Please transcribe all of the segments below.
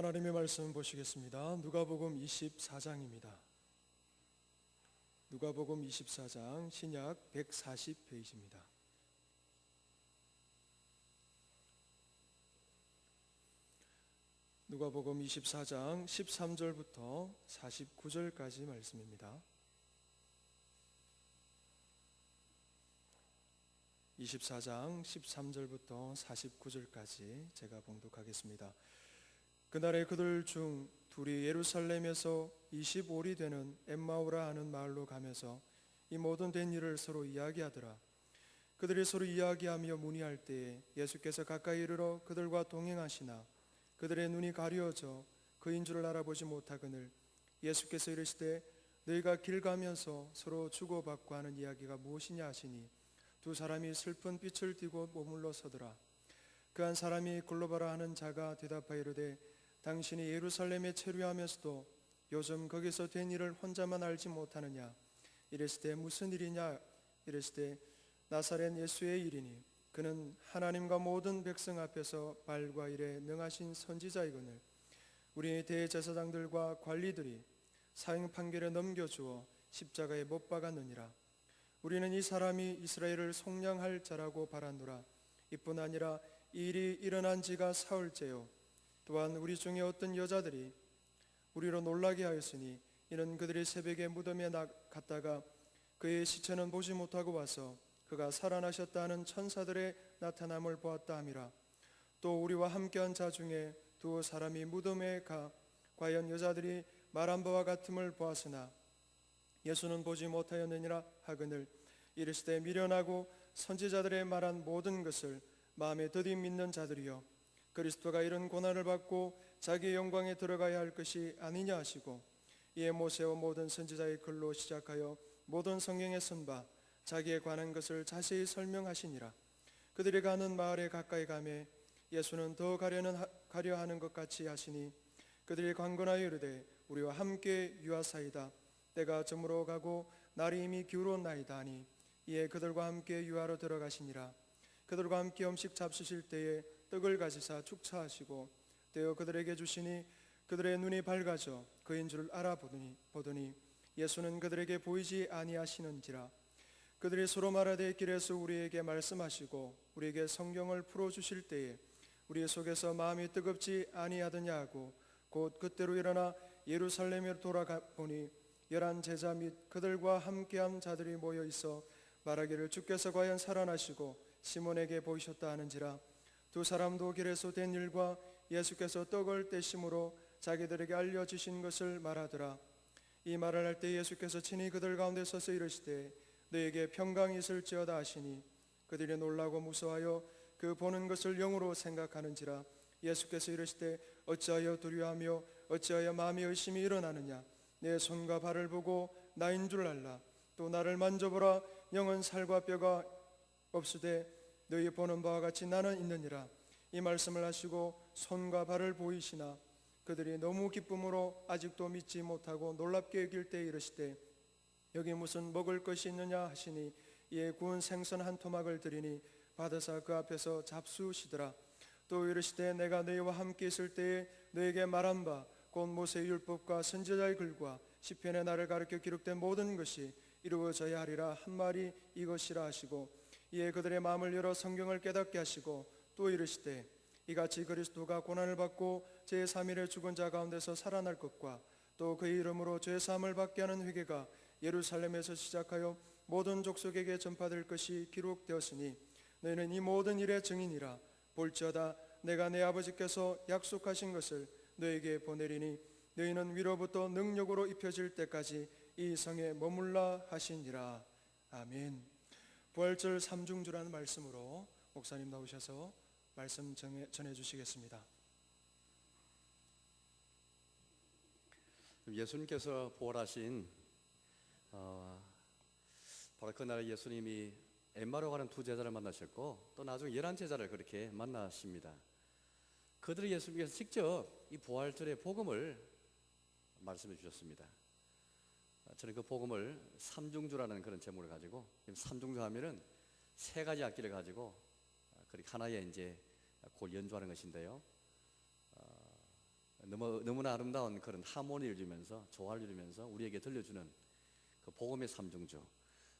하나님의 말씀 보시겠습니다. 누가복음 24장입니다. 누가복음 24장 신약 140페이지입니다. 누가복음 24장 13절부터 49절까지 말씀입니다. 24장 13절부터 49절까지 제가 봉독하겠습니다. 그날에 그들 중 둘이 예루살렘에서 25리 되는 엠마오라 하는 마을로 가면서 이 모든 된 일을 서로 이야기하더라. 그들이 서로 이야기하며 문의할 때에 예수께서 가까이 이르러 그들과 동행하시나 그들의 눈이 가려져 그인 줄을 알아보지 못하거늘 예수께서 이르시되 너희가 길 가면서 서로 주고받고 하는 이야기가 무엇이냐 하시니 두 사람이 슬픈 빛을 띠고 머물러 서더라. 그 한 사람이 글로바라 하는 자가 대답하여 이르되 당신이 예루살렘에 체류하면서도 요즘 거기서 된 일을 혼자만 알지 못하느냐. 이랬을 무슨 일이냐. 이랬을 때 나사렛 예수의 일이니 그는 하나님과 모든 백성 앞에서 발과 일에 능하신 선지자이거늘 우리 대제사장들과 관리들이 사형 판결에 넘겨주어 십자가에 못 박았느니라. 우리는 이 사람이 이스라엘을 속량할 자라고 바라노라. 이뿐 아니라 이 일이 일어난 지가 사흘째요. 또한 우리 중에 어떤 여자들이 우리로 놀라게 하였으니 이는 그들이 새벽에 무덤에 갔다가 그의 시체는 보지 못하고 와서 그가 살아나셨다 하는 천사들의 나타남을 보았다 함이라. 또 우리와 함께한 자 중에 두 사람이 무덤에 가 과연 여자들이 말한 바와 같음을 보았으나 예수는 보지 못하였느니라 하거늘 이르시되 미련하고 선지자들의 말한 모든 것을 마음에 더디 믿는 자들이여 그리스도가 이런 고난을 받고 자기의 영광에 들어가야 할 것이 아니냐 하시고 이에 모세와 모든 선지자의 글로 시작하여 모든 성경에 쓴 바 자기에 관한 것을 자세히 설명하시니라. 그들이 가는 마을에 가까이 가매 예수는 더 가려 하는 것 같이 하시니 그들이 강건하여 이르되 우리와 함께 유하사이다. 때가 저물어 가고 날이 이미 기울었나이다 하니 이에 그들과 함께 유하로 들어가시니라. 그들과 함께 음식 잡수실 때에 떡을 가지사 축사하시고 떼어 그들에게 주시니 그들의 눈이 밝아져 그인 줄 알아보더니 예수는 그들에게 보이지 아니하시는지라. 그들이 서로 말하되 길에서 우리에게 말씀하시고 우리에게 성경을 풀어주실 때에 우리 속에서 마음이 뜨겁지 아니하더냐 하고 곧 그때로 일어나 예루살렘에 돌아가 보니 11 제자 및 그들과 함께한 자들이 모여 있어 말하기를 주께서 과연 살아나시고 시몬에게 보이셨다 하는지라. 두 사람도 길에서 된 일과 예수께서 떡을 떼심으로 자기들에게 알려주신 것을 말하더라. 이 말을 할 때 예수께서 친히 그들 가운데 서서 이르시되 너에게 평강이 있을지어다 하시니 그들이 놀라고 무서워하여 그 보는 것을 영으로 생각하는지라. 예수께서 이르시되 어찌하여 두려워하며 어찌하여 마음에 의심이 일어나느냐. 내 손과 발을 보고 나인 줄 알라. 또 나를 만져보라. 영은 살과 뼈가 없으되 너희 보는 바와 같이 나는 있느니라. 이 말씀을 하시고 손과 발을 보이시나 그들이 너무 기쁨으로 아직도 믿지 못하고 놀랍게 여길 때 이르시되 여기 무슨 먹을 것이 있느냐 하시니 이에 구운 생선 한 토막을 드리니 받으사 그 앞에서 잡수시더라. 또 이르시되 내가 너희와 함께 있을 때에 너에게 말한 바 곧 모세의 율법과 선지자의 글과 시편에 나를 가르쳐 기록된 모든 것이 이루어져야 하리라 한 말이 이것이라 하시고 이에 그들의 마음을 열어 성경을 깨닫게 하시고 또 이르시되 이같이 그리스도가 고난을 받고 제3일에 죽은 자 가운데서 살아날 것과 또 그의 이름으로 죄사함을 받게 하는 회개가 예루살렘에서 시작하여 모든 족속에게 전파될 것이 기록되었으니 너희는 이 모든 일의 증인이라. 볼지어다 내가 내 아버지께서 약속하신 것을 너에게 보내리니 너희는 위로부터 능력으로 입혀질 때까지 이 성에 머물라 하시니라. 아멘. 부활절 삼중주라는 말씀으로 목사님 나오셔서 말씀 전해 주시겠습니다. 예수님께서 부활하신 바로 그날 예수님이 엠마로 가는 두 제자를 만나셨고 또 나중에 11 제자를 그렇게 만나십니다. 그들이 예수님께서 직접 이 부활절의 복음을 말씀해 주셨습니다. 저는 그 복음을 삼중주라는 그런 제목을 가지고, 삼중주 하면은 세 가지 악기를 가지고 그렇게 하나의 이제 곡을 연주하는 것인데요. 너무나 아름다운 그런 하모니를 이루면서 조화를 이루면서 우리에게 들려주는 그 복음의 삼중주,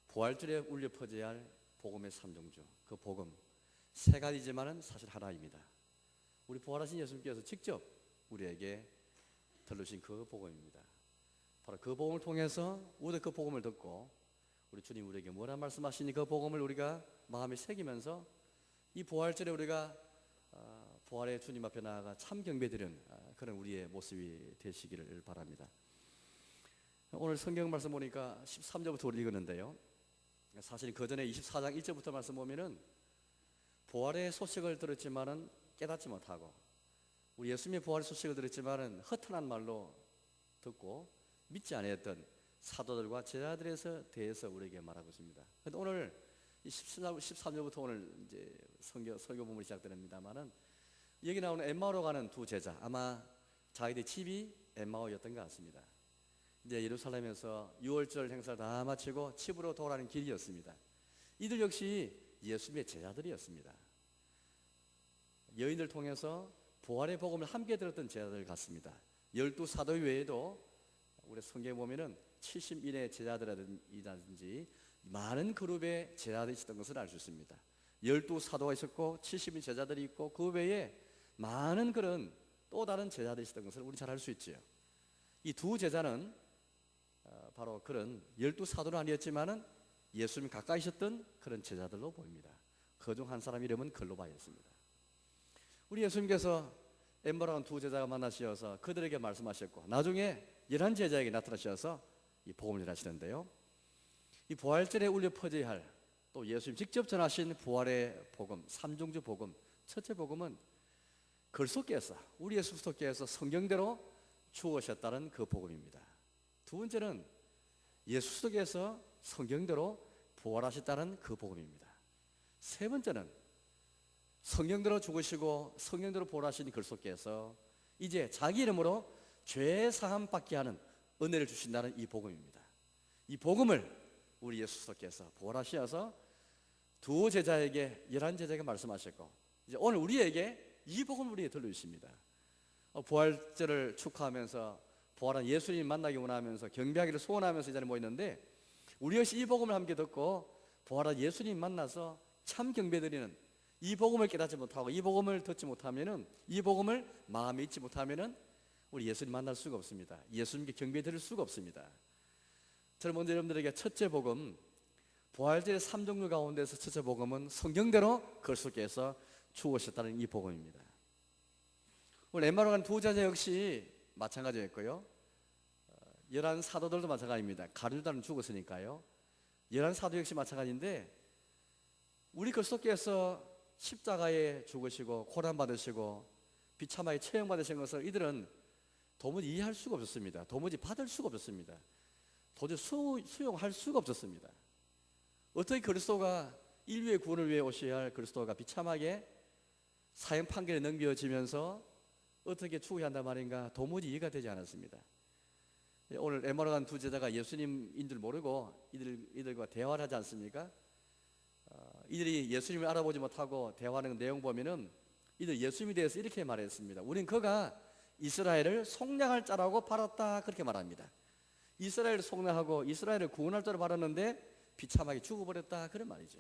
부활절에 울려 퍼져야 할 복음의 삼중주, 그 복음 세 가지지만은 사실 하나입니다. 우리 부활하신 예수님께서 직접 우리에게 들려주신 그 복음입니다. 바로 그 복음을 통해서 우리가 그 복음을 듣고 우리 주님 우리에게 뭐라 말씀하시니 그 복음을 우리가 마음에 새기면서 이 부활절에 우리가 부활의 주님 앞에 나아가 참 경배드리는 그런 우리의 모습이 되시기를 바랍니다. 오늘 성경 말씀 보니까 13절부터 우리 읽었는데요, 사실 그 전에 24장 1절부터 말씀 보면은 부활의 소식을 들었지만은 깨닫지 못하고 우리 예수님의 부활의 소식을 들었지만은 허탄한 말로 듣고 믿지 않았던 사도들과 제자들에 대해서 우리에게 말하고 있습니다. 그런데 오늘 13절부터 오늘 이제 설교 본문이 시작됩니다만은 여기 나오는 엠마오로 가는 두 제자, 아마 자기들 집이 엠마오였던 것 같습니다. 이제 예루살렘에서 유월절 행사를 다 마치고 집으로 돌아가는 길이었습니다. 이들 역시 예수님의 제자들이었습니다. 여인을 통해서 부활의 복음을 함께 들었던 제자들 같습니다. 12사도 외에도 우리 성경에 보면은 70인의 제자들이라든지 많은 그룹의 제자들이 있었던 것을 알 수 있습니다. 12사도가 있었고 70인 제자들이 있고 그 외에 많은 그런 또 다른 제자들이 있었던 것을 우리 잘 알 수 있죠. 이 두 제자는 바로 그런 12사도는 아니었지만은 예수님 가까이 있었던 그런 제자들로 보입니다. 그 중 한 사람 이름은 글로바였습니다. 우리 예수님께서 엠마오라는 두 제자가 만나셔서 그들에게 말씀하셨고 나중에 11 제자에게 나타나셔서 이 복음을 전하시는데요, 이 부활절에 울려 퍼져야 할 또 예수님 직접 전하신 부활의 복음, 삼중주 복음, 첫째 복음은 그리스도께서 우리 예수 그리스도께서 성경대로 죽으셨다는 그 복음입니다. 두 번째는 예수 그리스도께서 성경대로 부활하셨다는 그 복음입니다. 세 번째는 성경대로 죽으시고 성경대로 부활하신 그리스도께서 이제 자기 이름으로 죄 사함 받게 하는 은혜를 주신다는 이 복음입니다. 이 복음을 우리 예수 그리스도께서 부활하셔서 두 제자에게 11 제자에게 말씀하셨고 이제 오늘 우리에게 이 복음을 우리에게 들려주십니다. 부활절을 축하하면서 부활한 예수님 만나기 원하면서 경배하기를 소원하면서 이 자리에 모였는데 우리 역시 이 복음을 함께 듣고 부활한 예수님 만나서 참 경배드리는 이 복음을 깨닫지 못하고 이 복음을 듣지 못하면은 이 복음을 마음에 잊지 못하면은 우리 예수님 만날 수가 없습니다. 예수님께 경배드릴 수가 없습니다. 저는 먼저 여러분들에게 첫째 복음, 부활절의 3종류 가운데서 첫째 복음은 성경대로 그리스도께서 죽으셨다는 이 복음입니다. 오늘 엠마오로 간 두 제자 역시 마찬가지였고요, 11 사도들도 마찬가지입니다. 가룟유다는 죽었으니까요. 11 사도 역시 마찬가지인데 우리 그리스도께서 십자가에 죽으시고 고난 받으시고 비참하게 처형받으신 것을 이들은 도무지 이해할 수가 없었습니다. 도무지 받을 수가 없었습니다. 도저히 수용할 수가 없었습니다. 어떻게 그리스도가 인류의 구원을 위해 오셔야 할 그리스도가 비참하게 사형 판결에 넘겨지면서 어떻게 죽어야 한단 말인가 도무지 이해가 되지 않았습니다. 오늘 엠마오로 간 두 제자가 예수님인 줄 모르고 이들과 대화를 하지 않습니까? 이들이 예수님을 알아보지 못하고 대화하는 내용 보면은 이들 예수님에 대해서 이렇게 말했습니다. 우린 그가 이스라엘을 속량할 자라고 바랐다, 그렇게 말합니다. 이스라엘을 속량하고 이스라엘을 구원할 자로 바랐는데 비참하게 죽어버렸다, 그런 말이죠.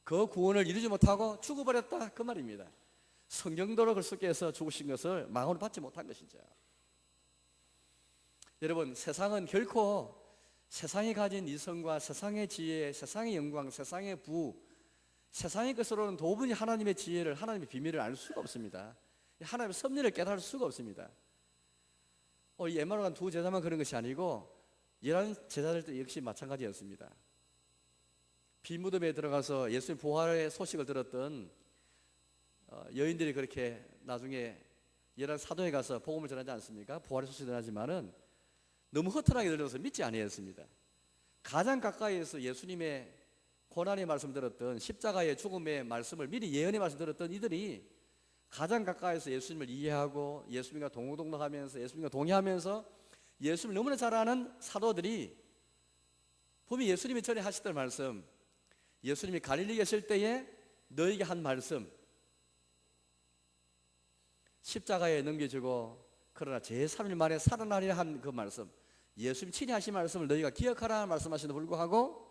그 구원을 이루지 못하고 죽어버렸다, 그 말입니다. 성경대로 그리스도께서 죽으신 것을 망언을 받지 못한 것이죠. 여러분, 세상은 결코 세상이 가진 이성과 세상의 지혜, 세상의 영광, 세상의 부, 세상의 것으로는 도무지 하나님의 지혜를, 하나님의 비밀을 알 수가 없습니다. 하나님의 섭리를 깨달을 수가 없습니다. 이 엠마오로 간 두 제자만 그런 것이 아니고 11 제자들도 역시 마찬가지였습니다. 빈무덤에 들어가서 예수님 부활의 소식을 들었던 여인들이 그렇게 나중에 11 사도에 가서 복음을 전하지 않습니까? 부활의 소식을 전하지만은 너무 허탈하게 들려서 믿지 아니했습니다. 가장 가까이에서 예수님의 고난의 말씀 들었던 십자가의 죽음의 말씀을 미리 예언의 말씀 들었던 이들이 가장 가까이에서 예수님을 이해하고 예수님과 동고동락하면서 예수님과 동의하면서 예수님을 너무나 잘 아는 사도들이 분명히 예수님이 전에 하시던 말씀, 예수님이 갈릴리 계실 때에 너에게 한 말씀, 십자가에 넘겨지고 그러나 제3일 만에 살아나리라 한 그 말씀, 예수님 친히 하신 말씀을 너희가 기억하라 말씀하시는데 불구하고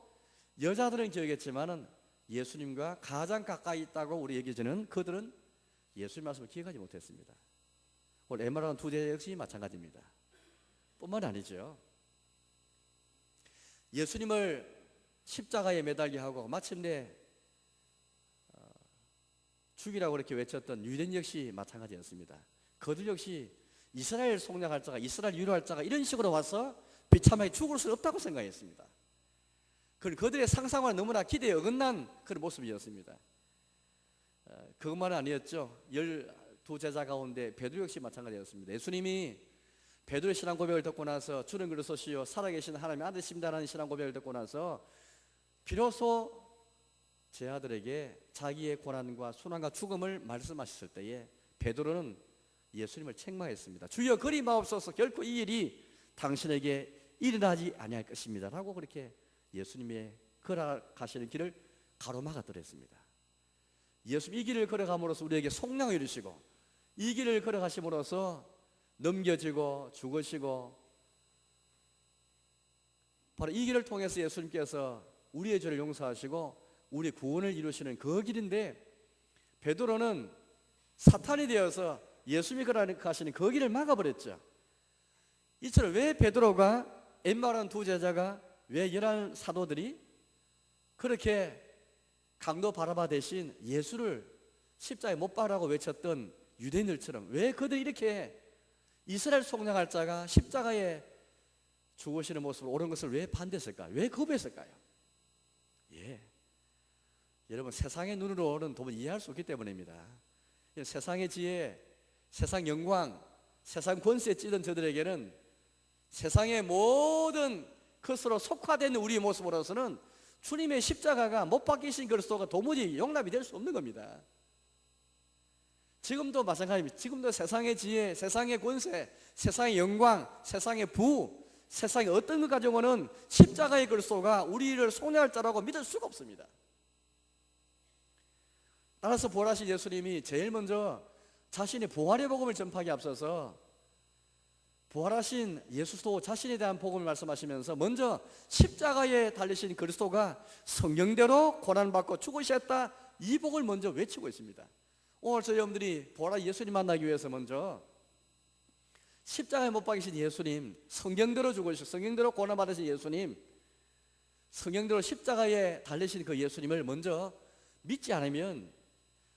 여자들은 기억했지만은 예수님과 가장 가까이 있다고 우리 얘기해주는 그들은 예수님 말씀을 기억하지 못했습니다. 오늘 엠마오라는 두 제자 역시 마찬가지입니다. 뿐만 아니죠. 예수님을 십자가에 매달게 하고 마침내 죽이라고 그렇게 외쳤던 유대인 역시 마찬가지였습니다. 그들 역시 이스라엘 속량할 자가, 이스라엘 위로할 자가 이런 식으로 와서 비참하게 죽을 수 없다고 생각했습니다. 그들의 상상과 너무나 기대에 어긋난 그런 모습이었습니다. 그것만은 아니었죠. 12제자 가운데 베드로 역시 마찬가지였습니다. 예수님이 베드로의 신앙 고백을 듣고 나서 주는 그리스도시요 살아계신 하나님의 아들이십니다라는 신앙 고백을 듣고 나서 비로소 제 아들에게 자기의 고난과 순환과 죽음을 말씀하셨을 때에 베드로는 예수님을 책망했습니다. 주여 그리 마옵소서, 결코 이 일이 당신에게 일어나지 아니할 것입니다 라고 그렇게 예수님의 걸어가시는 길을 가로막아들었습니다. 예수님 이 길을 걸어감으로써 우리에게 속량을 이루시고 이 길을 걸어가심으로써 넘겨지고 죽으시고 바로 이 길을 통해서 예수님께서 우리의 죄를 용서하시고 우리 구원을 이루시는 그 길인데 베드로는 사탄이 되어서 예수님이 걸어가시는 그 길을 막아버렸죠. 이처럼 왜 베드로가 엠마오라는 두 제자가 왜 11 사도들이 그렇게 강도 바라바 대신 예수를 십자가에 못 박으라고 외쳤던 유대인들처럼 왜 그들이 이렇게 이스라엘 속량할 자가 십자가에 죽으시는 모습을 옳은 것을 왜 반대했을까요? 왜 거부했을까요? 여러분 세상의 눈으로는 도무지 이해할 수 없기 때문입니다. 세상의 지혜, 세상 영광, 세상 권세에 찌든 저들에게는 세상의 모든 것으로 속화된 우리의 모습으로서는 주님의 십자가가 못 박히신 그리스도가 도무지 용납이 될 수 없는 겁니다. 지금도 마찬가지입니다. 지금도 세상의 지혜, 세상의 권세, 세상의 영광, 세상의 부, 세상의 어떤 것 가지고는 십자가의 그리스도가 우리를 속량할 자라고 믿을 수가 없습니다. 따라서 부활하신 예수님이 제일 먼저 자신의 부활의 복음을 전파하기 앞서서 부활하신 예수도 자신에 대한 복음을 말씀하시면서 먼저 십자가에 달리신 그리스도가 성경대로 고난받고 죽으셨다, 이 복을 먼저 외치고 있습니다. 오늘 저희 여러분들이 부활하신 예수님 만나기 위해서 먼저 십자가에 못 박이신 예수님, 성경대로 죽으시고 성경대로 고난받으신 예수님, 성경대로 십자가에 달리신 그 예수님을 먼저 믿지 않으면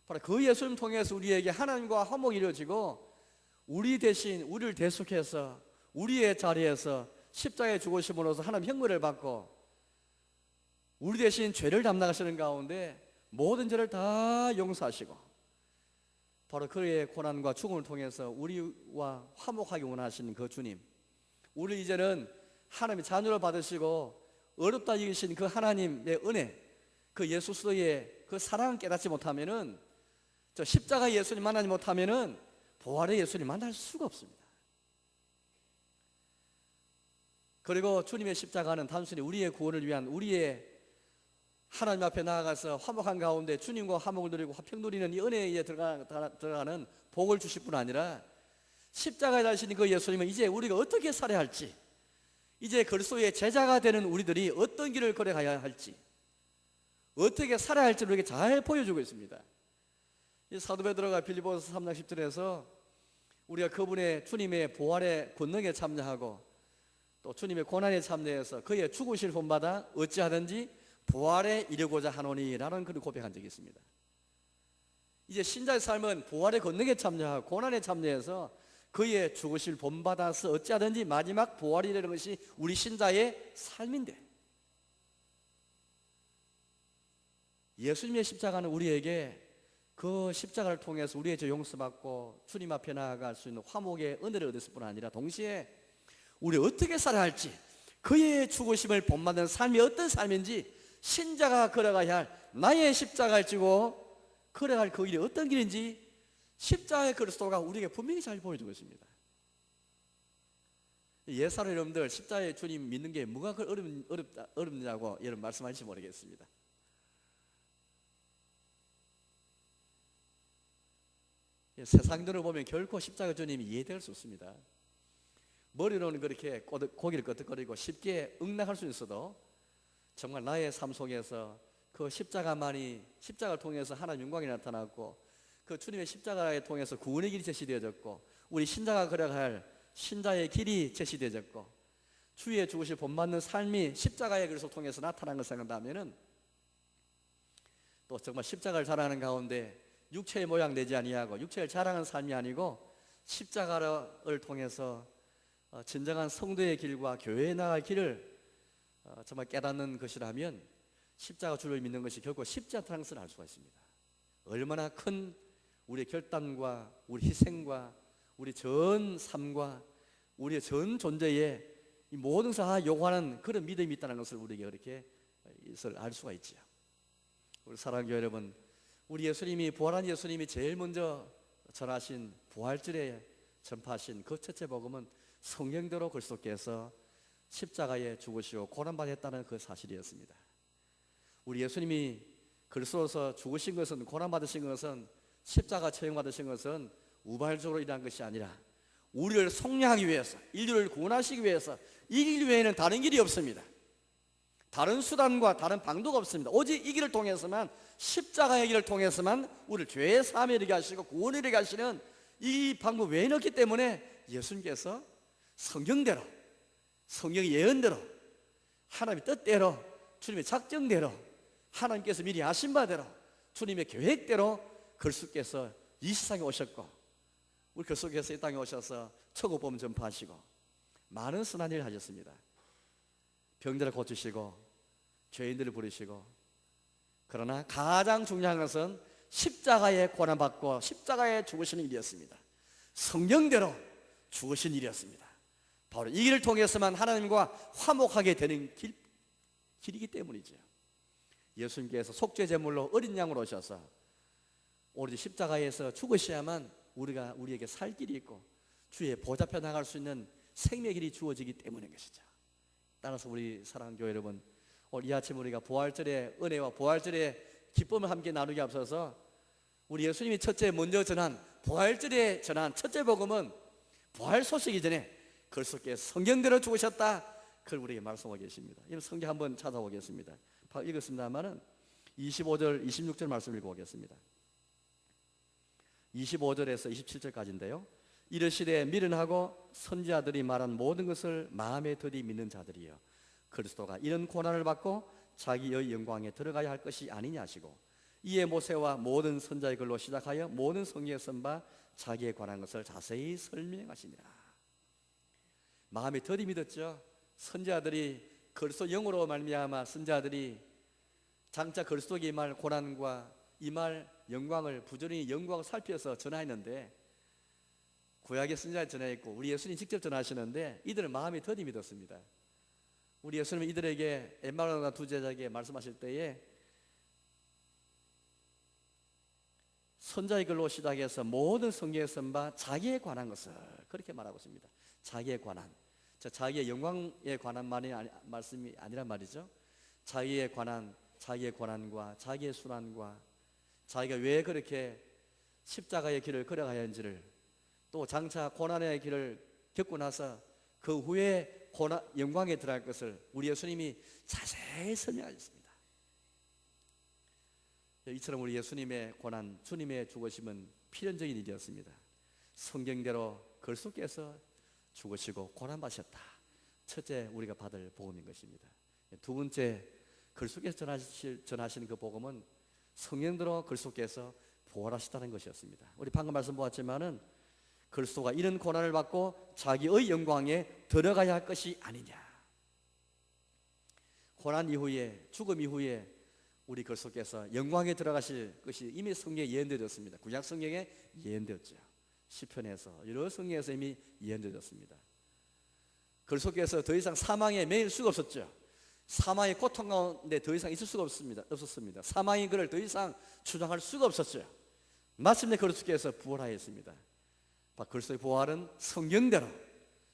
바로 그 예수님 통해서 우리에게 하나님과 화목이 이루어지고 우리 대신 우리를 대속해서 우리의 자리에서 십자가에 죽으심으로써 하나님 형벌을 받고 우리 대신 죄를 담당하시는 가운데 모든 죄를 다 용서하시고 바로 그의 고난과 죽음을 통해서 우리와 화목하기 원하시는 그 주님, 우리 이제는 하나님의 자녀를 받으시고 어렵다 여기신 그 하나님의 은혜, 그 예수 그리스도의 그 사랑을 깨닫지 못하면은, 저 십자가 예수님 만나지 못하면은 부활의 예수님 만날 수가 없습니다. 그리고 주님의 십자가는 단순히 우리의 구원을 위한, 우리의 하나님 앞에 나아가서 화목한 가운데 주님과 화목을 누리고 화평 누리는 이 은혜에 들어가는 복을 주실 뿐 아니라 십자가에 달리신 그 예수님은 이제 우리가 어떻게 살아야 할지, 이제 그리스도의 제자가 되는 우리들이 어떤 길을 걸어가야 할지, 어떻게 살아야 할지 우리에게 잘 보여주고 있습니다. 이 사도 베드로가 빌립보서 3장 10절에서 우리가 그분의 주님의 부활의 권능에 참여하고 또 주님의 고난에 참여해서 그의 죽으실 본받아 어찌하든지 부활에 이르고자 하노니라는 그런 고백한 적이 있습니다. 이제 신자의 삶은 부활의 권능에 참여하고 고난에 참여해서 그의 죽으실 본받아서 어찌하든지 마지막 부활이 되는 것이 우리 신자의 삶인데, 예수님의 십자가는 우리에게 그 십자가를 통해서 우리의 죄 용서받고 주님 앞에 나아갈 수 있는 화목의 은혜를 얻었을 뿐 아니라 동시에 우리 어떻게 살아야 할지, 그의 죽으심을 본받는 삶이 어떤 삶인지, 신자가 걸어가야 할 나의 십자가를 지고 걸어갈 그 길이 어떤 길인지 십자가의 그리스도가 우리에게 분명히 잘 보여주고 있습니다. 옛사람 여러분들, 십자가의 주님 믿는 게 뭐가 어렵냐고 여러분 말씀하실지 모르겠습니다. 세상적으로 보면 결코 십자가 주님이 이해될 수 없습니다. 머리로는 그렇게 고기를 끄덕거리고 쉽게 응낙할 수 있어도 정말 나의 삶 속에서 그 십자가를 통해서 하나님 영광이 나타났고, 그 주님의 십자가를 통해서 구원의 길이 제시되어졌고, 우리 신자가 걸어갈 신자의 길이 제시되어졌고, 주의 죽으실 본받는 삶이 십자가의 길을 통해서 나타난 것을 생각하면은, 또 정말 십자가를 자랑하는 가운데 육체의 모양 내지 아니하고 육체를 자랑하는 삶이 아니고 십자가를 통해서 진정한 성도의 길과 교회에 나갈 길을 정말 깨닫는 것이라면, 십자가 주를 믿는 것이 결코 쉽지 않다는 것을 알 수가 있습니다. 얼마나 큰 우리의 결단과 우리 희생과 우리 전 삶과 우리의 전 존재에 이 모든 것을 다 요구하는 그런 믿음이 있다는 것을 우리에게 그렇게 알 수가 있지요. 우리 사랑하는 교회 여러분, 우리 예수님이, 부활한 예수님이 제일 먼저 전하신 부활절에 전파하신 그 첫째 복음은 성경대로 그리스도께서 십자가에 죽으시고 고난받았다는 그 사실이었습니다. 우리 예수님이 그리스도로서 죽으신 것은, 고난받으신 것은, 십자가 처형받으신 것은 우발적으로 일어난 것이 아니라 우리를 속량하기 위해서, 인류를 구원하시기 위해서, 이 길 외에는 다른 길이 없습니다. 다른 수단과 다른 방도가 없습니다. 오직 이 길을 통해서만, 십자가의 길을 통해서만 우리를 죄의 사함에 이르게 하시고 구원에 이르게 하시는 이 방법 외에는 없기 때문에 예수님께서 성경대로, 성경의 예언대로, 하나님의 뜻대로, 주님의 작정대로, 하나님께서 미리 하신 바대로, 주님의 계획대로 그리스도께서 이 세상에 오셨고, 우리 그리스도께서 이 땅에 오셔서 천국복음 전파하시고 많은 선한 일을 하셨습니다. 병들을 고치시고 죄인들을 부르시고, 그러나 가장 중요한 것은 십자가에 고난받고 십자가에 죽으시는 일이었습니다. 성경대로 죽으신 일이었습니다. 바로 이 길을 통해서만 하나님과 화목하게 되는 길이기 때문이죠. 예수님께서 속죄 제물로 어린 양으로 오셔서 오로지 십자가에서 죽으셔야만 우리에게 살 길이 있고 주의 보좌 앞에 나갈 수 있는 생명의 길이 주어지기 때문인 것이죠. 따라서 우리 사랑하는 교회 여러분, 오늘 이 아침 우리가 부활절의 은혜와 부활절의 기쁨을 함께 나누기 앞서서 우리 예수님이 부활절에 전한 첫째 복음은 부활 소식이 전에 그리스도께서 성경대로 죽으셨다, 그걸 우리에게 말씀하고 계십니다. 이 성경 한번 찾아보겠습니다. 읽었습니다만은 25절, 26절 말씀 읽어보겠습니다. 25절에서 27절까지인데요. 이르시되 미련하고 선지자들이 말한 모든 것을 마음에 들이 믿는 자들이여, 그리스도가 이런 고난을 받고 자기의 영광에 들어가야 할 것이 아니냐 하시고, 이에 모세와 모든 선지자의 글로 시작하여 모든 성경에 쓴 바 자기에 관한 것을 자세히 설명하시니라. 마음에 들이 믿었죠. 선지자들이 그리스도 영으로 말미암아 선지자들이 장차 그리스도의 임할 고난과 임할 영광을 부지런히 영광을 살펴서 전하였는데, 구약의 선지자에 전하였고 우리 예수님 직접 전하시는데 이들은 마음에 더디 믿었습니다. 우리 예수님은 이들에게 엠마누엘과 두 제자에게 말씀하실 때에 선자의 글로 시작해서 모든 성경에 쓴 바 자기에 관한 것을 그렇게 말하고 있습니다. 자기에 관한, 자기의 영광에 관한 말씀이 아니란 말이죠. 자기에 관한, 자기의 고난과 자기의 순환과 자기가 왜 그렇게 십자가의 길을 걸어가야 하는지를, 또 장차 고난의 길을 겪고 나서 그 후에 영광에 들어갈 것을 우리 예수님이 자세히 설명하셨습니다. 이처럼 우리 예수님의 고난, 주님의 죽으심은 필연적인 일이었습니다. 성경대로 그리스도께서 죽으시고 고난받으셨다. 첫째 우리가 받을 복음인 것입니다. 두 번째, 그리스도께서 전하시는 그 복음은 성경대로 그리스도께서 부활하셨다는 것이었습니다. 우리 방금 말씀 보았지만은 그리스도가 이런 고난을 받고 자기의 영광에 들어가야 할 것이 아니냐. 고난 이후에, 죽음 이후에 우리 그리스도께서 영광에 들어가실 것이 이미 성경에 예언되었습니다. 구약 성경에 예언되었죠. 시편에서 여러 성경에서 이미 예언되었습니다. 그리스도께서 더 이상 사망에 매일 수가 없었죠. 사망의 고통 가운데 더 이상 있을 수가 없었습니다. 사망이 그를 더 이상 주장할 수가 없었죠. 마침내 그리스도께서 부활하였습니다. 그리스도의 부활은 성경대로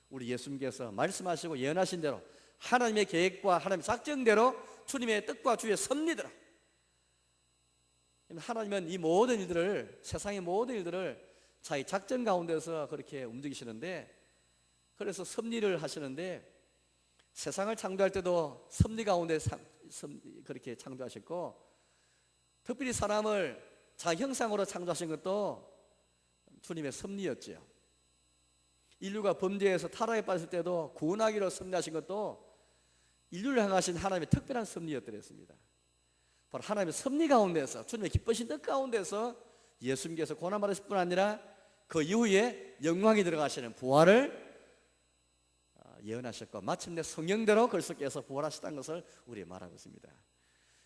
우리 예수님께서 말씀하시고 예언하신 대로 하나님의 계획과 하나님의 작정대로 주님의 뜻과 주의 섭리대로, 하나님은 이 모든 일들을, 세상의 모든 일들을 자기 작전 가운데서 그렇게 움직이시는데, 그래서 섭리를 하시는데, 세상을 창조할 때도 섭리 가운데 그렇게 창조하셨고, 특별히 사람을 자기 형상으로 창조하신 것도 주님의 섭리였지요. 인류가 범죄에서 타락에 빠졌을 때도 구원하기로 섭리하신 것도 인류를 향하신 하나님의 특별한 섭리였더랬습니다. 바로 하나님의 섭리 가운데서, 주님의 기쁘신 뜻 가운데서 예수님께서 고난받으실 뿐 아니라 그 이후에 영광이 들어가시는 부활을 예언하셨고, 마침내 성령대로 그리스도께서 부활하셨다는 것을 우리 말하고 있습니다.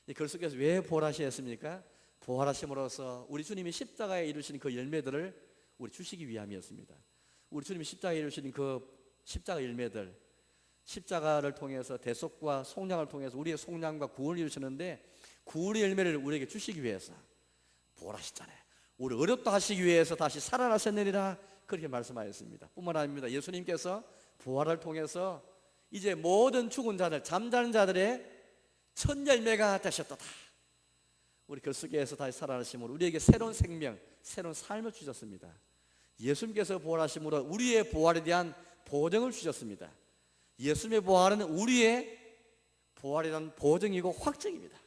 이 그리스도께서 왜 부활하셨습니까? 부활하심으로써 우리 주님이 십자가에 이루신 그 열매들을 우리 주시기 위함이었습니다. 우리 주님이 십자가에 이루신 그 십자가 열매들, 십자가를 통해서 대속과 속량을 통해서 우리의 속량과 구원을 이루시는데, 구원의 열매를 우리에게 주시기 위해서 부활하셨잖아요. 우리 어렵다 하시기 위해서 다시 살아나셨느니라, 그렇게 말씀하셨습니다. 뿐만 아닙니다. 예수님께서 부활을 통해서 이제 모든 죽은 자들, 잠자는 자들의 첫 열매가 되셨도다. 우리 그리스도께서 다시 살아나심으로 우리에게 새로운 생명, 새로운 삶을 주셨습니다. 예수님께서 부활하심으로 우리의 부활에 대한 보증을 주셨습니다. 예수님의 부활은 우리의 부활에 대한 보증이고 확증입니다.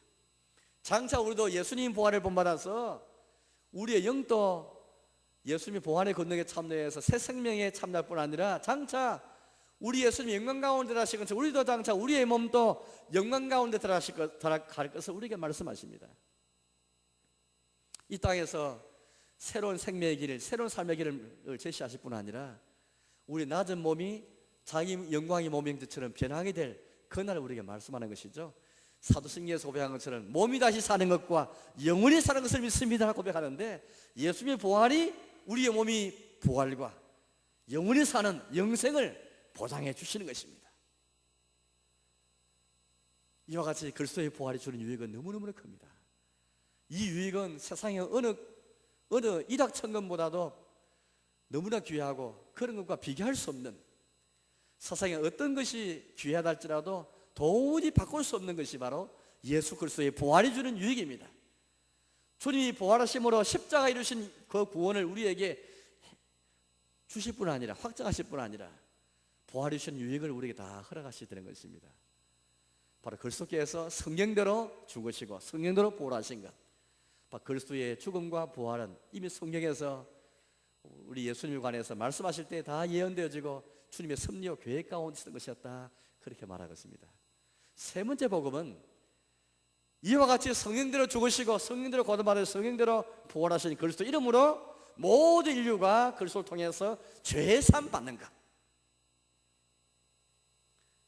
장차 우리도 예수님 부활을 본받아서 우리의 영도 예수님의 부활의 권능에 참여해서 새 생명에 참여할 뿐 아니라, 장차 우리 예수님 영광 가운데 들어가실 것을 우리도 장차 우리의 몸도 영광 가운데 들어갈 것을 우리에게 말씀하십니다. 이 땅에서 새로운 생명의 길, 새로운 삶의 길을 제시하실 뿐 아니라 우리 낮은 몸이 자기 영광의 몸인 것처럼 변하게 될 그날을 우리에게 말씀하는 것이죠. 사도신경에서 고백한 것처럼 몸이 다시 사는 것과 영원히 사는 것을 믿습니다 고백하는데, 예수님의 부활이 우리의 몸이 부활과 영원히 사는 영생을 보장해 주시는 것입니다. 이와 같이 그리스도의 부활이 주는 유익은 너무너무 큽니다. 이 유익은 세상의 어느 일확천금보다도 너무나 귀하고, 그런 것과 비교할 수 없는, 세상에 어떤 것이 귀하다 할지라도 도무지 바꿀 수 없는 것이 바로 예수 그리스도의 부활이 주는 유익입니다. 주님이 부활하심으로 십자가 이루신 그 구원을 우리에게 주실 뿐 아니라, 확정하실 뿐 아니라 부활이 주신 유익을 우리에게 다 허락하시는 것입니다. 바로 그리스도께서 성경대로 죽으시고 성경대로 부활하신 것, 바로 그리스도의 죽음과 부활은 이미 성경에서 우리 예수님에 관해서 말씀하실 때 다 예언되어지고 주님의 섭리와 계획 가운데 있었던 것이었다, 그렇게 말하고 있습니다. 세 번째 복음은 이와 같이 성령대로 죽으시고 성령대로 거듭받아 성령대로 부활하신 그리스도 이름으로 모든 인류가 그리스도를 통해서 죄사함 받는 것,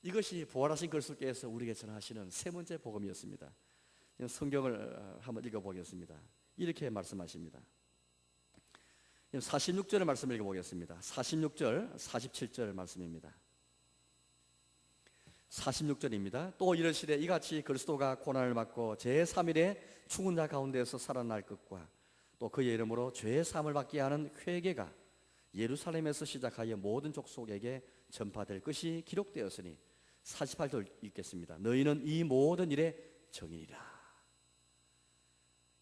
이것이 부활하신 그리스도께서 우리에게 전하시는 세 번째 복음이었습니다. 성경을 한번 읽어보겠습니다. 이렇게 말씀하십니다. 46절의 말씀 읽어보겠습니다. 46절, 47절 말씀입니다. 46절입니다. 또 이르시되 이같이 그리스도가 고난을 받고 제3일에 죽은 자 가운데서 살아날 것과 또 그의 이름으로 죄의 사함을 받게 하는 회개가 예루살렘에서 시작하여 모든 족속에게 전파될 것이 기록되었으니, 48절 읽겠습니다. 너희는 이 모든 일의 증인이라.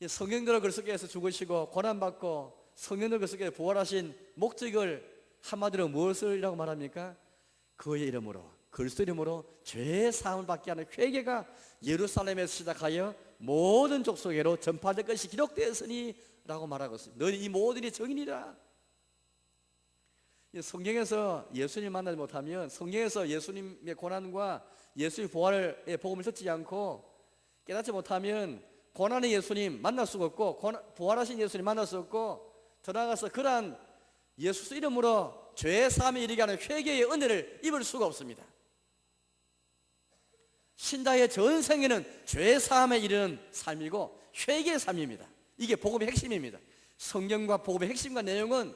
성령대로 그리스도께서 죽으시고 고난받고 성령대로 그리스도께서 부활하신 목적을 한마디로 무엇이라고 말합니까? 그의 이름으로, 그리스도 이름으로 죄의 사함을 받게 하는 회개가 예루살렘에서 시작하여 모든 족속에로 전파될 것이 기록되었으니 라고 말하고 있습니다. 너희 이 모든 일의 증인이라. 성경에서 예수님 만나지 못하면, 성경에서 예수님의 고난과 예수의 부활의 복음을 듣지 않고 깨닫지 못하면 고난의 예수님 만날 수가 없고, 부활하신 예수님 만날 수 없고, 더 나아가서 그러한 예수 이름으로 죄의 사함에 이르게 하는 회개의 은혜를 입을 수가 없습니다. 신자의 전생에는 죄의 사함에 이르는 삶이고 회개의 삶입니다. 이게 복음의 핵심입니다. 성경과 복음의 핵심과 내용은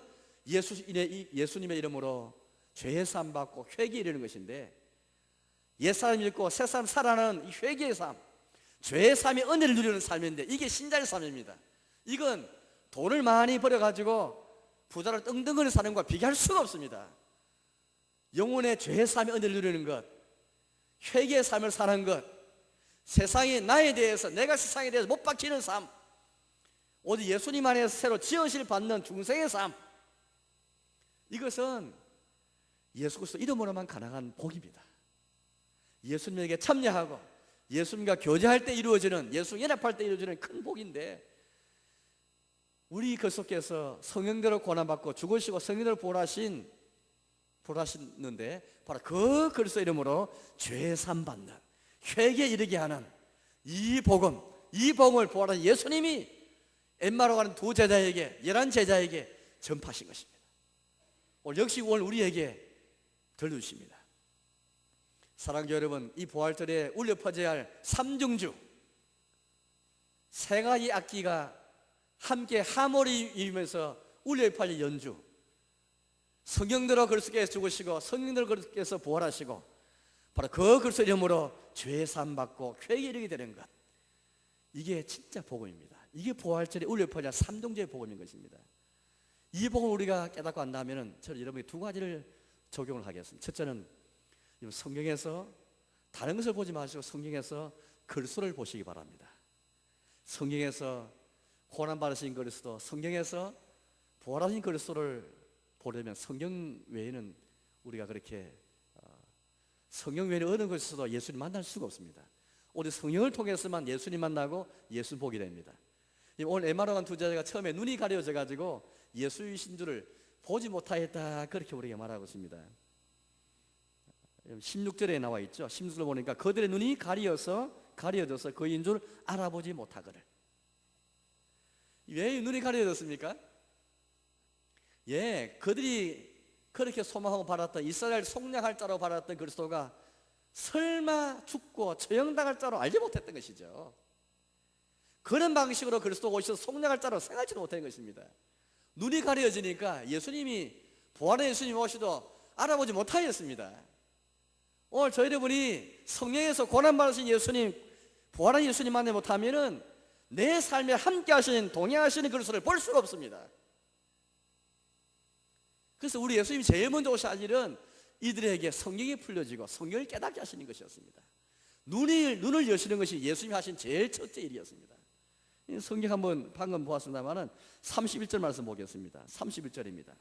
예수님의 이름으로 죄의 사함 받고 회개에 이르는 것인데, 옛사람 읽고 새사람 살아가는 이 회개의 삶, 죄의 삶이 은혜를 누리는 삶인데, 이게 신자의 삶입니다. 이건 돈을 많이 벌어가지고 부자로 떵떵거리는 사람과 비교할 수가 없습니다. 영혼의 죄의 삶의 은혜를 누리는 것, 회개의 삶을 사는 것, 세상이 나에 대해서, 내가 세상에 대해서 못 박히는 삶, 오직 예수님 안에서 새로 지으실 받는 중생의 삶, 이것은 예수 그리스도 이름으로만 가능한 복입니다. 예수님에게 참여하고 예수님과 교제할 때 이루어지는, 예수 연합할 때 이루어지는 큰 복인데, 우리 그리스도께서 성령대로 고난받고 죽으시고 성령대로 부활하시는데 바로 그 그리스도 이름으로 죄 사함 받는, 회개에 이르게 하는 이 복음, 이 복음을 부활한 예수님이 엠마로 가는 두 제자에게, 11제자에게 전파하신 것입니다. 역시 오늘 우리에게 들려주십니다. 사랑하는 여러분, 이 부활절에 울려 퍼져야 할 삼중주, 세 가지 악기가 함께 하모니이면서 울려 퍼질 연주, 성령대로 그리스도께서 죽으시고 성령대로 그리스도께서 부활하시고 바로 그 그리스도 이름으로 죄 사함 받고 회개에 이르게 되는 것, 이게 진짜 복음입니다. 이게 부활절에 울려 퍼질 삼중주의 복음인 것입니다. 이 복음을 우리가 깨닫고 안다면 저는 여러분이 두 가지를 적용을 하겠습니다. 첫째는 성경에서 다른 것을 보지 마시고 성경에서 그리스도를 보시기 바랍니다. 성경에서 고난받으신 그리스도, 성경에서 부활하신 그리스도를 보려면 성경 외에는 우리가 그렇게 성경 외에는 어느 것에서도 예수님 만날 수가 없습니다. 오직 성령을 통해서만 예수님 만나고 예수 보게 됩니다. 오늘 엠마오 간 두 제자가 처음에 눈이 가려져 가지고 예수이신 줄을 보지 못하였다, 그렇게 우리에게 말하고 있습니다. 16절에 나와 있죠. 16절을 보니까 그들의 눈이 가려져서 그인 줄 알아보지 못하거늘. 왜 눈이 가려졌습니까? 그들이 그렇게 소망하고 바랐던, 이스라엘 속량할 자로 바랐던 그리스도가 설마 죽고 처형당할 자로 알지 못했던 것이죠. 그런 방식으로 그리스도가 오셔서 속량할 자로 생각하지 못한 것입니다. 눈이 가려지니까 예수님이, 부활의 예수님 오시도 알아보지 못하였습니다. 오늘 저희 여러분이 성령에서 고난받으신 예수님, 부활한 예수님 만나 못하면은 내 삶에 함께 하시는, 동행하시는 그리스도를 볼 수가 없습니다. 그래서 우리 예수님이 제일 먼저 오신 일은 이들에게 성경이 풀려지고 성경을 깨닫게 하시는 것이었습니다. 눈을 여시는 것이 예수님이 하신 제일 첫째 일이었습니다. 성경 한번 방금 보았습니다만은 31절 말씀 보겠습니다. 31절입니다.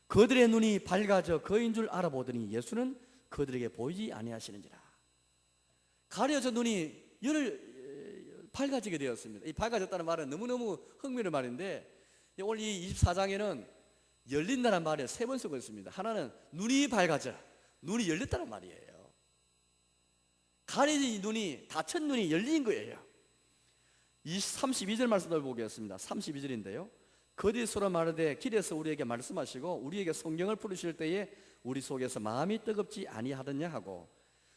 그들의 눈이 밝아져 그인 줄 알아보더니 예수는 그들에게 보이지 아니하시는지라. 가려져 눈이 밝아지게 되었습니다. 이 밝아졌다는 말은 너무너무 흥미로운 말인데, 오늘 이 24장에는 열린다는 말이 세 번 쓰고 있습니다. 하나는 눈이 밝아져, 눈이 열렸다는 말이에요. 가려진 눈이, 닫힌 눈이 열린 거예요. 32절 말씀을 보겠습니다. 32절인데요. 그들이 서로 말하되 길에서 우리에게 말씀하시고 우리에게 성경을 풀으실 때에 우리 속에서 마음이 뜨겁지 아니하더냐 하고,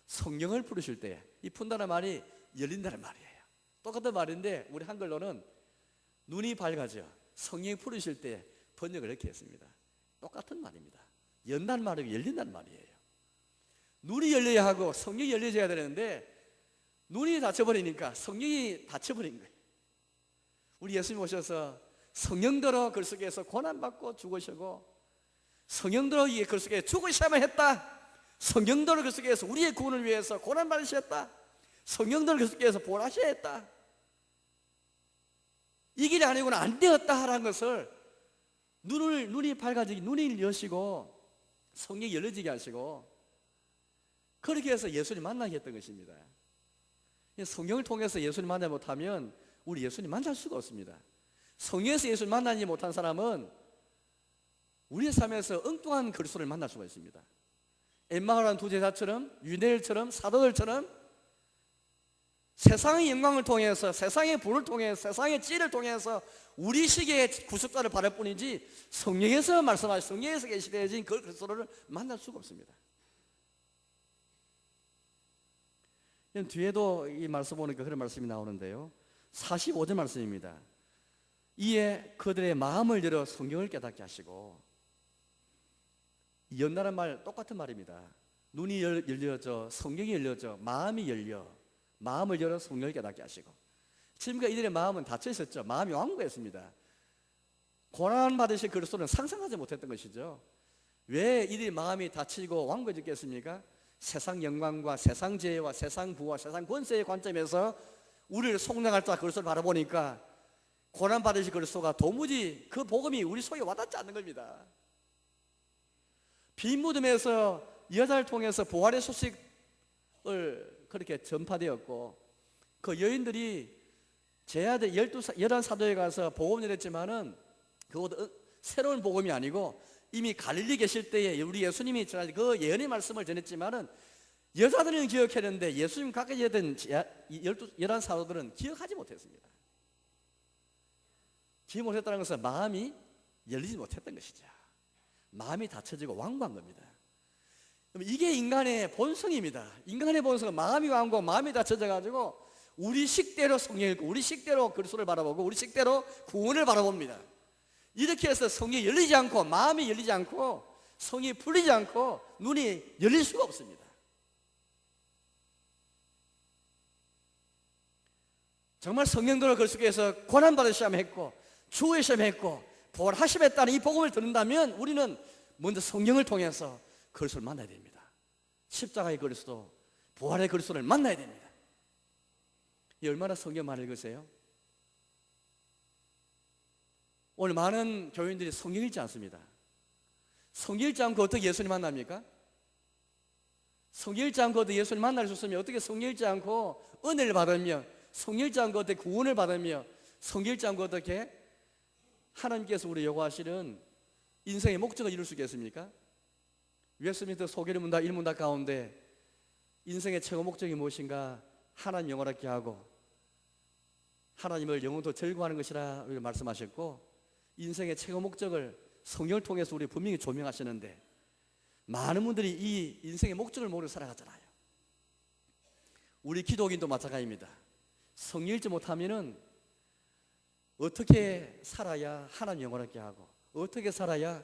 성경을 풀으실 때에, 이 푼다는 말이 열린다는 말이에요. 똑같은 말인데 우리 한글로는 눈이 밝아져 성경이 풀으실 때 번역을 이렇게 했습니다. 똑같은 말입니다. 연단 말이고 열린다는 말이에요. 눈이 열려야 하고 성경이 열려져야 되는데 눈이 닫혀버리니까 성경이 닫혀버린 거예요. 우리 예수님 오셔서 성령대로 그 속에서 고난받고 죽으시고, 성령대로 그 속에 죽으셔야만 했다, 성령대로 그 속에서 우리의 구원을 위해서 고난받으셨다, 성령대로 그 속에서 부활하셔야 했다, 이 길이 아니고는 안 되었다 하라는 것을 눈이 밝아지게, 눈이 여시고 성경이 열려지게 하시고, 그렇게 해서 예수님 만나게 했던 것입니다. 성경을 통해서 예수님 만나지 못하면 우리 예수님 만날 수가 없습니다. 성경에서 예수님 만나지 못한 사람은 우리의 삶에서 엉뚱한 그리스도를 만날 수가 있습니다. 엠마오라는 두 제자처럼, 유대인처럼, 사도들처럼 세상의 영광을 통해서, 세상의 부를 통해서, 세상의 지혜를 통해서 우리 시기의 구속자를 바랄 뿐이지 성령에서 말씀하신, 성령에서 계시되어진 그 그리스도를 만날 수가 없습니다. 뒤에도 이 말씀 보니까 그런 말씀이 나오는데요. 45절 말씀입니다. 이에 그들의 마음을 열어 성경을 깨닫게 하시고, 연다는 말 똑같은 말입니다. 눈이 열려져, 성경이 열려져, 마음이 열려, 마음을 열어 성경을 깨닫게 하시고. 지금까지 이들의 마음은 닫혀 있었죠. 마음이 완고했습니다. 고난받으실 그리스도는 상상하지 못했던 것이죠. 왜 이들의 마음이 닫히고 완고해졌겠습니까? 세상 영광과 세상 지혜와 세상 부와 세상 권세의 관점에서 우리를 속량할 자 그리스도를 바라보니까 고난받으실 그리스도가 도무지 그 복음이 우리 속에 와닿지 않는 겁니다. 빈 무덤에서 여자를 통해서 부활의 소식을 그렇게 전파되었고, 그 여인들이 제자들 11사도에 가서 복음을 했지만은 그것도 새로운 복음이 아니고 이미 갈릴리 계실 때에 우리 예수님이 그 예언의 말씀을 전했지만은 여자들은 기억했는데 예수님 가까이 했던 11사도들은 기억하지 못했습니다. 기억 못했다는 것은 마음이 열리지 못했던 것이죠. 마음이 닫혀지고 완고한 겁니다. 이게 인간의 본성입니다. 인간의 본성은 마음이 완고 마음이 닫혀져 가지고 우리 식대로 성경 읽고 우리 식대로 그리스도를 바라보고 우리 식대로 구원을 바라봅니다. 이렇게 해서 성경이 열리지 않고 마음이 열리지 않고 성이 풀리지 않고 눈이 열릴 수가 없습니다. 정말 성령들을 그 속에서 고난받을 시험했고 주의 시험했고 부활하심했다는 이 복음을 듣는다면 우리는 먼저 성경을 통해서 그리스도를 만나야 됩니다. 십자가의 그리스도, 부활의 그리스도를 만나야 됩니다. 이 얼마나 성경 많이 읽으세요? 오늘 많은 교인들이 성경 읽지 않습니다. 성경 읽지 않고 어떻게 예수님 만납니까? 성경 읽지 않고 어떻게 예수님 만날 수 있으면 어떻게 성경 읽지 않고 은혜를 받으며 성경 읽지 않고 어떻게 구원을 받으며 성경 읽지 않고 어떻게 하나님께서 우리 요구하시는 인생의 목적을 이룰 수 있겠습니까? 웨스트민스터 소개를 문답 1문답 가운데 인생의 최고 목적이 무엇인가? 하나님 영원하게 하고 하나님을 영원토 즐거워하는 것이라 말씀하셨고, 인생의 최고 목적을 성경을 통해서 우리 분명히 조명하시는데 많은 분들이 이 인생의 목적을 모르고 살아가잖아요. 우리 기독인도 마찬가지입니다. 성경 읽지 못하면은 어떻게 살아야 하나님 영원하게 하고 어떻게 살아야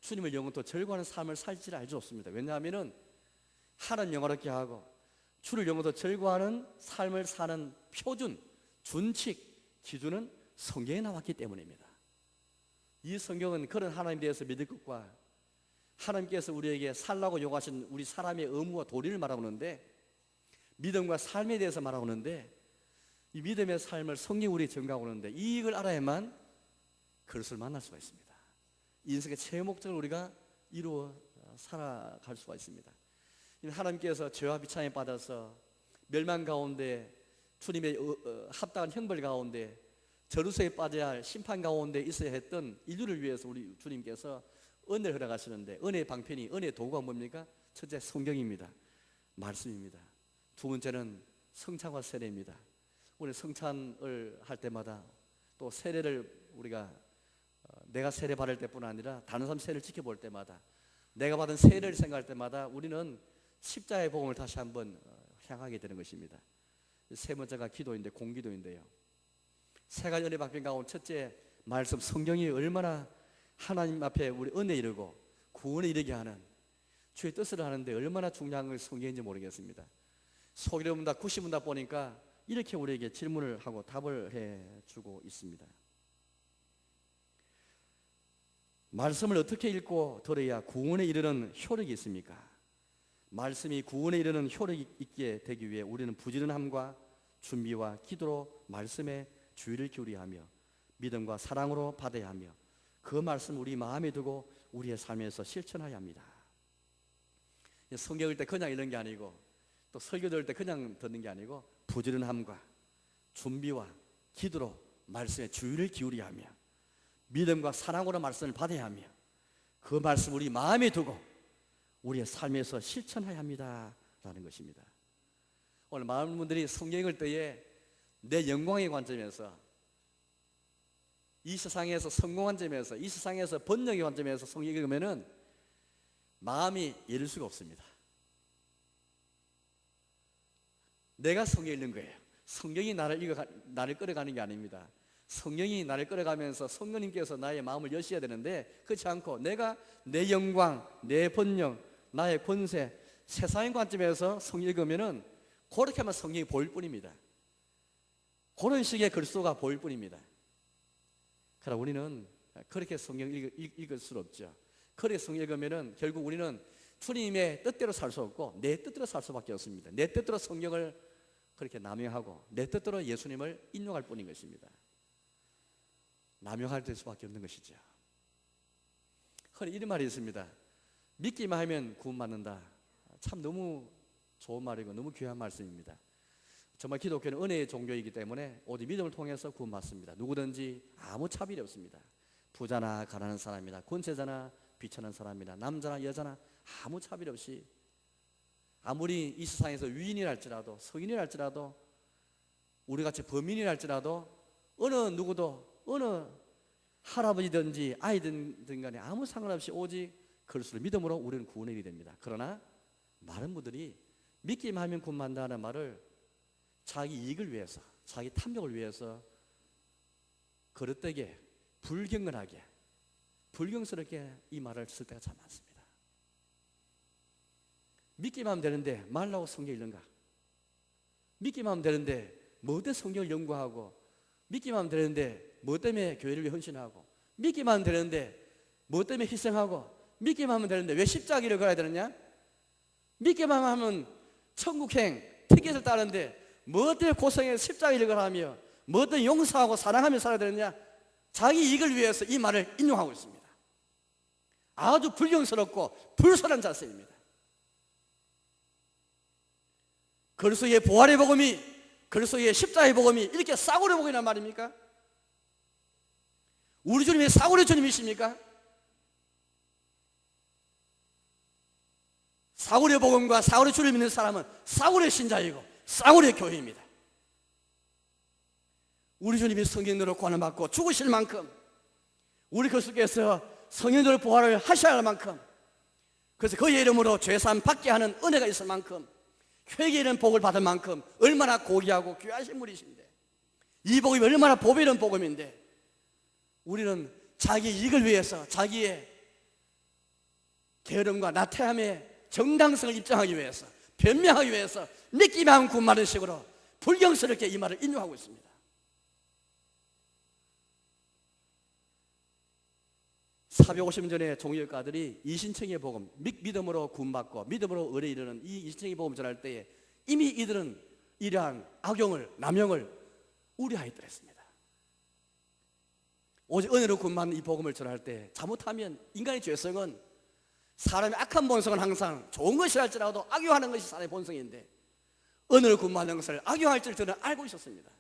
주님을 영원토 즐거워하는 삶을 살지를 알지 없습니다. 왜냐하면은 하나님 영원하게 하고 주를 영원토 즐거워하는 삶을 사는 표준, 준칙, 기준은 성경에 나왔기 때문입니다. 이 성경은 그런 하나님에 대해서 믿을 것과 하나님께서 우리에게 살라고 요구하신 우리 사람의 의무와 도리를 말하고 있는데, 믿음과 삶에 대해서 말하고 있는데, 이 믿음의 삶을 성경이 우리에게 증가하고 있는데 이걸 알아야만 그리스도를 만날 수가 있습니다. 인생의 최고 목적을 우리가 이루어 살아갈 수가 있습니다. 하나님께서 죄와 비참에 빠져서 멸망 가운데 주님의 합당한 형벌 가운데 저루서에 빠져야 할 심판 가운데 있어야 했던 인류를 위해서 우리 주님께서 은혜를 허락하시는데, 은혜의 방편이, 은혜의 도구가 뭡니까? 첫째 성경입니다. 말씀입니다. 두 번째는 성찬과 세례입니다. 우리 성찬을 할 때마다 또 세례를 우리가 내가 세례 받을 때뿐 아니라 다른 사람 세례를 지켜볼 때마다 내가 받은 세례를 생각할 때마다 우리는 십자가의 복음을 다시 한번 향하게 되는 것입니다. 세 번째가 기도인데 공기도인데요. 세 가지 은혜 방편 가운데 첫째 말씀 성경이 얼마나 하나님 앞에 우리 은혜 이르고 구원에 이르게 하는 주의 뜻을 하는데 얼마나 중요한 걸 성경인지 모르겠습니다. 소개를 문답 90문답 보니까 이렇게 우리에게 질문을 하고 답을 해주고 있습니다. 말씀을 어떻게 읽고 들어야 구원에 이르는 효력이 있습니까? 말씀이 구원에 이르는 효력이 있게 되기 위해 우리는 부지런함과 준비와 기도로 말씀에 주의를 기울여야 하며 믿음과 사랑으로 받아야 하며 그 말씀 우리 마음에 두고 우리의 삶에서 실천해야 합니다. 성경 읽을 때 그냥 읽는 게 아니고 또 설교 들을 때 그냥 듣는 게 아니고 부지런함과 준비와 기도로 말씀에 주의를 기울여야 하며 믿음과 사랑으로 말씀을 받아야 하며 그 말씀 우리 마음에 두고 우리의 삶에서 실천해야 합니다라는 것입니다. 오늘 많은 분들이 성경 읽을 때에 내 영광의 관점에서 이 세상에서 성공한 점에서 이 세상에서 번영의 관점에서 성경 읽으면은 마음이 열릴 수가 없습니다. 내가 성경 읽는 거예요. 성경이 나를 끌어가는 게 아닙니다. 성령이 나를 끌어가면서 성령님께서 나의 마음을 여셔야 되는데 그렇지 않고 내가 내 영광, 내 번영, 나의 권세, 세상의 관점에서 성경 읽으면은 그렇게만 성경이 보일 뿐입니다. 그런 식의 그리스도가 보일 뿐입니다. 그러나 우리는 그렇게 성경 읽을 수 없죠. 그렇게 성경 읽으면은 결국 우리는 주님의 뜻대로 살 수 없고 내 뜻대로 살 수밖에 없습니다. 내 뜻대로 성경을 그렇게 남용하고 내 뜻대로 예수님을 인용할 뿐인 것입니다. 남용할 수밖에 없는 것이죠. 이런 말이 있습니다. 믿기만 하면 구원받는다. 참 너무 좋은 말이고 너무 귀한 말씀입니다. 정말 기독교는 은혜의 종교이기 때문에 오직 믿음을 통해서 구원받습니다. 누구든지 아무 차별이 없습니다. 부자나 가난한 사람이나 권세자나 비천한 사람이나 남자나 여자나 아무 차별 없이 아무리 이 세상에서 위인이랄지라도 성인이랄지라도 우리같이 범인이랄지라도 어느 누구도 어느 할아버지든지 아이든 간에 아무 상관없이 오직 그리스도를 믿음으로 우리는 구원을 이루게 됩니다. 그러나 많은 분들이 믿기만 하면 구원받는다는 말을 자기 이익을 위해서 자기 탐욕을 위해서 거릇되게 불경건하게 불경스럽게 이 말을 쓸 때가 참 많습니다. 믿기만 하면 되는데 말라고 성경 읽는가? 믿기만 하면 되는데 뭐 때문에 성경을 연구하고 믿기만 하면 되는데 뭐 때문에 교회를 위해 헌신하고 믿기만 하면 되는데 뭐 때문에 희생하고 믿기만 하면 되는데 왜 십자가를 걸어야 되느냐? 믿기만 하면 천국행 티켓을 따는데 뭐 때문에 고생해서 십자가를 걸어하며 뭐 때문에 용서하고 사랑하며 살아야 되느냐? 자기 이익을 위해서 이 말을 인용하고 있습니다. 아주 불경스럽고 불선한 자세입니다. 그리스도의 부활의 복음이 그리스도의 십자가의 복음이 이렇게 싸구려 복음이란 말입니까? 우리 주님이 싸구려 주님이십니까? 싸구려 복음과 싸구려 주를 믿는 사람은 싸구려 신자이고 싸구려 교회입니다. 우리 주님이 성경대로 고난받고 죽으실 만큼 우리 그리스도께서 성령대로 부활을 하셔야 할 만큼 그래서 그의 이름으로 죄사함 받게 하는 은혜가 있을 만큼 회개에 이른 복을 받을 만큼 얼마나 고귀하고 귀하신 분이신데 이 복음이 얼마나 보배 있는 복음인데 우리는 자기 이익을 위해서 자기의 게으름과 나태함의 정당성을 입증하기 위해서 변명하기 위해서 믿기만 하면 구원받는 식으로 불경스럽게 이 말을 인용하고 있습니다. 450년의 종교가들이 이신청의 복음, 믿음으로 구원받고 믿음으로 의에 이르는 이 이신청의 복음 전할 때에 이미 이들은 이러한 악용을 남용을 우려하였더랬습니다. 오직 은혜로 구원받는 이 복음을 전할 때 잘못하면 인간의 죄성은 사람의 악한 본성은 항상 좋은 것이랄지라도 악용하는 것이 사람의 본성인데 은혜로 구원받는 것을 악용할 줄 저는 알고 있었습니다.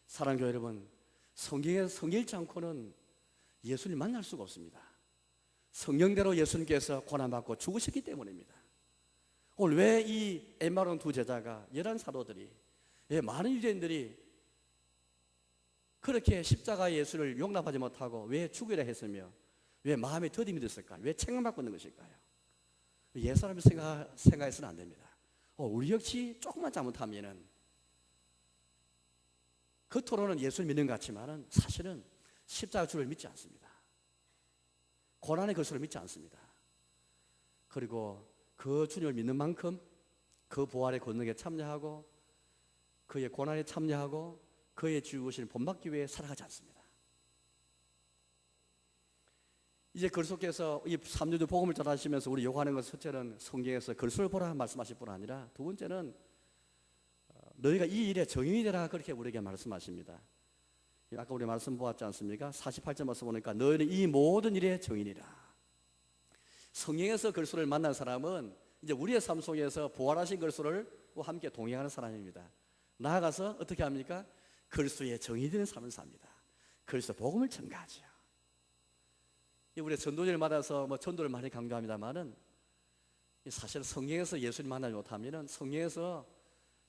사랑하는 교회 여러분, 성경에 읽지 않고는 예수님 만날 수가 없습니다. 성경대로 예수님께서 고난받고 죽으셨기 때문입니다. 오늘 왜 이 엠마오라는 두 제자가 11사도들이 왜 많은 유대인들이 그렇게 십자가의 예수를 용납하지 못하고 왜 죽이라 했으며 왜 마음에 더dim이 됐을까요? 왜 책망받고 있는 것일까요? 옛사람이 생각해서는 안 됩니다. 우리 역시 조금만 잘못하면은 겉으로는 예수를 믿는 것 같지만은 사실은 십자가 주를 믿지 않습니다. 고난의 그리스도를 믿지 않습니다. 그리고 그 주님을 믿는 만큼 그 부활의 권능에 참여하고 그의 고난에 참여하고 그의 죽으시는 본받기 위해 살아가지 않습니다. 이제 그리스도께서 이 3주 복음을 전하시면서 우리 요구하는 것은 첫째는 성경에서 그리스도를 보라 말씀하실 뿐 아니라 두 번째는 너희가 이 일에 정인이 되라 그렇게 우리에게 말씀하십니다. 아까 우리 말씀 보았지 않습니까? 48절 말씀 보니까 너희는 이 모든 일의 정인이라. 성령에서 그리스도를 만난 사람은 이제 우리의 삶 속에서 부활하신 그리스도를 함께 동행하는 사람입니다. 나아가서 어떻게 합니까? 그리스도의 정인이 되는 삶을 삽니다. 그리스도 복음을 전가하죠. 우리 전도제를 받아서 전도를 많이 강조합니다만은 사실 성령에서 예수님 만나지 못하면은 성령에서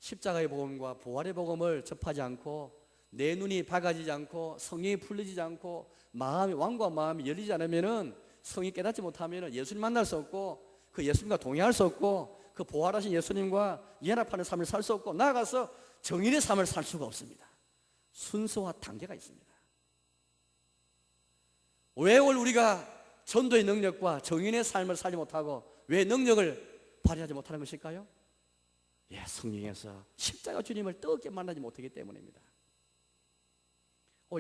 십자가의 복음과 부활의 복음을 접하지 않고 내 눈이 밝아지지 않고 성령이 풀리지 않고 왕과 마음이 열리지 않으면은 성이 깨닫지 못하면은 예수님 만날 수 없고 그 예수님과 동행할 수 없고 그 부활하신 예수님과 연합하는 삶을 살 수 없고 나아가서 정인의 삶을 살 수가 없습니다. 순서와 단계가 있습니다. 왜 오늘 우리가 전도의 능력과 정인의 삶을 살지 못하고 왜 능력을 발휘하지 못하는 것일까요? 성령에서 십자가 주님을 뜨겁게 만나지 못하기 때문입니다.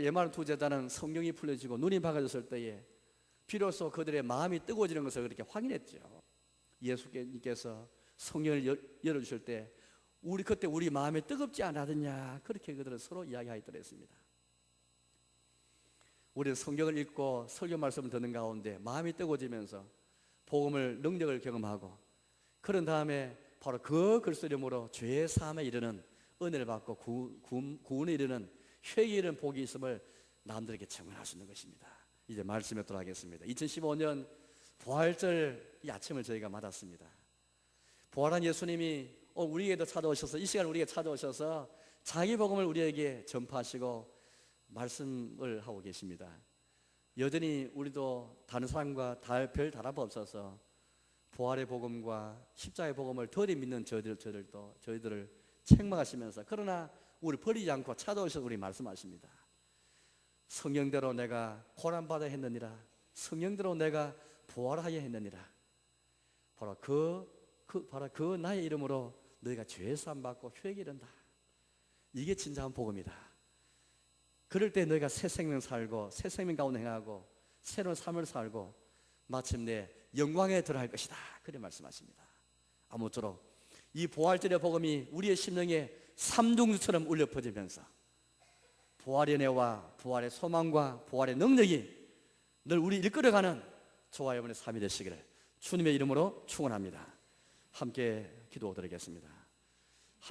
예마른 두 제자는 성령이 풀려지고 눈이 밝아졌을 때에 비로소 그들의 마음이 뜨거워지는 것을 그렇게 확인했죠. 예수님께서 성령을 열어주실 때 그때 우리 마음이 뜨겁지 않았느냐 그렇게 그들은 서로 이야기하였더랬습니다. 우리는 성경을 읽고 설교 말씀을 듣는 가운데 마음이 뜨거워지면서 복음을 능력을 경험하고 그런 다음에 바로 그 그리스도 이름으로 죄 사함에 이르는 은혜를 받고 구원에 이르는 회개에 이르는 복이 있음을 남들에게 증언할 수 있는 것입니다. 이제 말씀에 돌아가겠습니다. 2015년 부활절 이 아침을 저희가 맞았습니다. 부활한 예수님이 우리에게도 찾아오셔서 이 시간 우리에게 찾아오셔서 자기 복음을 우리에게 전파하시고 말씀을 하고 계십니다. 여전히 우리도 다른 사람과 별 다른 법 없어서 부활의 복음과 십자가의 복음을 덜 믿는 저희들을 책망하시면서 그러나 우리 버리지 않고 찾아오셔서 우리 말씀하십니다. 성령대로 내가 고난받아 했느니라. 성령대로 내가 부활하여 했느니라. 바로 그 나의 이름으로 너희가 죄사함 받고 회개한다. 이게 진정한 복음이다. 그럴 때 너희가 새 생명 살고 새 생명 가운데 행하고 새로운 삶을 살고 마침내 영광에 들어갈 것이다. 그렇게 말씀하십니다. 아무쪼록 이 부활절의 복음이 우리의 심령에 삼중수처럼 울려 퍼지면서 부활의 은혜와 부활의 소망과 부활의 능력이 늘 우리 이끌어가는 저와 여러분의 삶이 되시기를 주님의 이름으로 축원합니다. 함께 기도드리겠습니다.